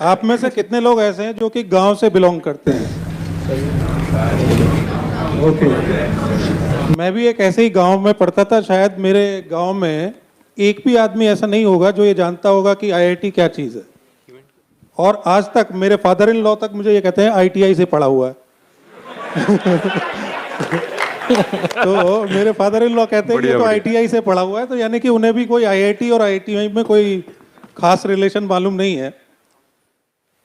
आप में से कितने लोग ऐसे हैं जो कि गांव से बिलोंग करते हैं? ओके। मैं भी एक ऐसे ही गांव में पढ़ता था। शायद मेरे गांव में एक भी आदमी ऐसा नहीं होगा जो ये जानता होगा कि आईआईटी क्या चीज़ है। और आज तक मेरे फादर इन लॉ तक मुझे ये कहते हैं आईटीआई से पढ़ा हुआ है। तो मेरे फादर इन लॉ कहते हैं कि तो आईटीआई से पढ़ा हुआ है, तो यानी कि उन्हें भी कोई आईआईटी और आईटीआई में कोई खास रिलेशन मालूम नहीं है।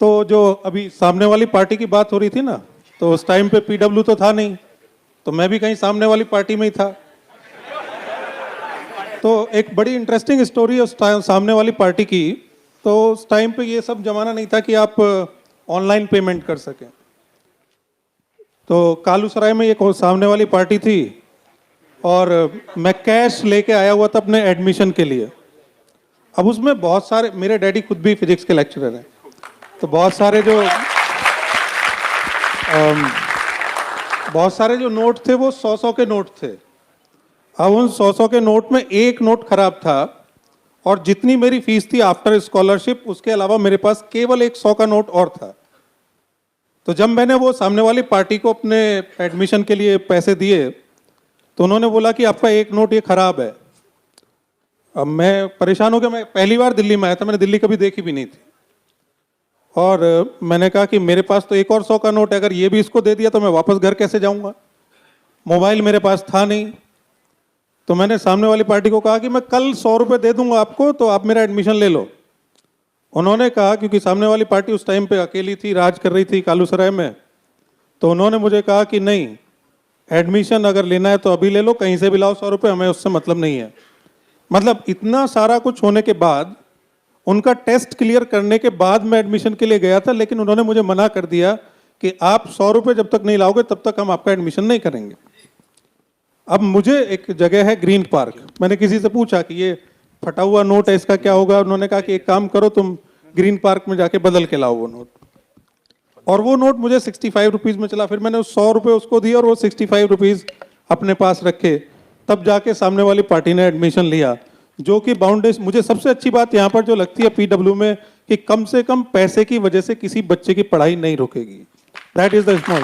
तो जो अभी सामने वाली पार्टी की बात हो रही थी ना, तो उस टाइम पे पीडब्ल्यू तो था नहीं, तो मैं भी कहीं सामने वाली पार्टी में ही था। तो एक बड़ी इंटरेस्टिंग स्टोरी है उस टाइम सामने वाली पार्टी की। तो उस टाइम पे ये सब जमाना नहीं था कि आप ऑनलाइन पेमेंट कर सकें। तो कालूसराय में एक सामने वाली पार्टी थी और मैं कैश लेके आया हुआ था अपने एडमिशन के लिए। अब उसमें बहुत सारे, मेरे डैडी खुद भी फिजिक्स के लेक्चरर हैं, तो बहुत सारे जो नोट थे वो 100-100 के नोट थे। अब उन 100-100 के नोट में एक नोट खराब था और जितनी मेरी फीस थी आफ्टर स्कॉलरशिप, उसके अलावा मेरे पास केवल एक 100 का नोट और था। तो जब मैंने वो सामने वाली पार्टी को अपने एडमिशन के लिए पैसे दिए तो उन्होंने बोला कि आपका एक नोट ये खराब है। अब मैं परेशान हो गया। मैं पहली बार दिल्ली में आया था, मैंने दिल्ली कभी देखी भी नहीं थी। और मैंने कहा कि मेरे पास तो एक और 100 का नोट है, अगर ये भी इसको दे दिया तो मैं वापस घर कैसे जाऊंगा? मोबाइल मेरे पास था नहीं। तो मैंने सामने वाली पार्टी को कहा कि मैं कल 100 रुपये दे दूंगा आपको, तो आप मेरा एडमिशन ले लो। उन्होंने कहा, क्योंकि सामने वाली पार्टी उस टाइम पे अकेली थी, राज कर रही थी कालूसराय में, तो उन्होंने मुझे कहा कि नहीं, एडमिशन अगर लेना है तो अभी ले लो, कहीं से भी लाओ 100 रुपये, हमें उससे मतलब नहीं है। मतलब इतना सारा कुछ होने के बाद, उनका टेस्ट क्लियर करने के बाद मैं एडमिशन के लिए गया था, लेकिन उन्होंने मुझे मना कर दिया कि आप 100 रुपये जब तक नहीं लाओगे तब तक हम आपका एडमिशन नहीं करेंगे। अब मुझे एक जगह है ग्रीन पार्क, मैंने किसी से पूछा कि ये फटा हुआ नोट है, इसका क्या होगा? उन्होंने कहा कि एक काम करो, तुम ग्रीन पार्क में जाके बदल के लाओ वो नोट। और वो नोट मुझे 65 रुपीज़ में चला। फिर मैंने 100 रुपये उसको दिए और वो 65 रुपीज़ अपने पास रखे। तब जाके सामने वाली पार्टी ने एडमिशन लिया, जो कि बाउंडेशन। मुझे सबसे अच्छी बात यहाँ पर जो लगती है पीडब्ल्यू में, कि कम से कम पैसे की वजह से किसी बच्चे की पढ़ाई नहीं रुकेगी। That is the small.